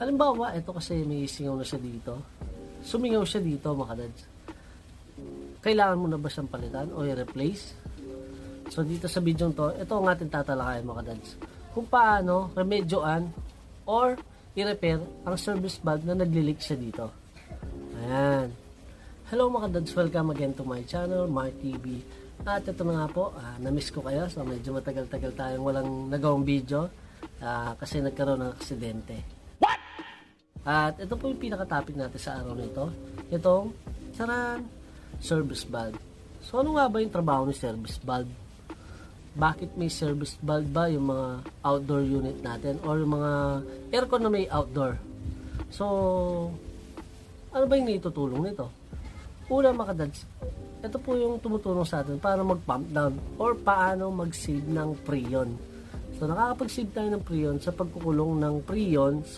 Halimbawa, ito kasi may singaw na siya dito. Sumingaw siya dito mga kadads. Kailangan mo na ba siyang palitan o i-replace? So dito sa video to, ito ang ating tatalakayan mga kadads. Kung paano remedyoan or i-repair ang service valve na nagli-leak siya dito. Ayan. Hello mga kadads, welcome again to my channel, Mark TV. At ito na nga po, na-miss ko kayo. So medyo matagal-tagal tayong walang nagawang video kasi nagkaroon ng aksidente. At ito po yung pinaka-topic natin sa araw na ito. Itong saran, service valve. So ano nga ba yung trabaho ng service valve? Bakit may service valve ba yung mga outdoor unit natin or yung mga aircon na may outdoor? So ano ba yung naitutulong nito? Una mga kadads, ito po yung tumutulong sa atin para mag-pump down or paano mag-save ng freon. So nakakapag-save tayo ng freon sa pagkukulong ng freon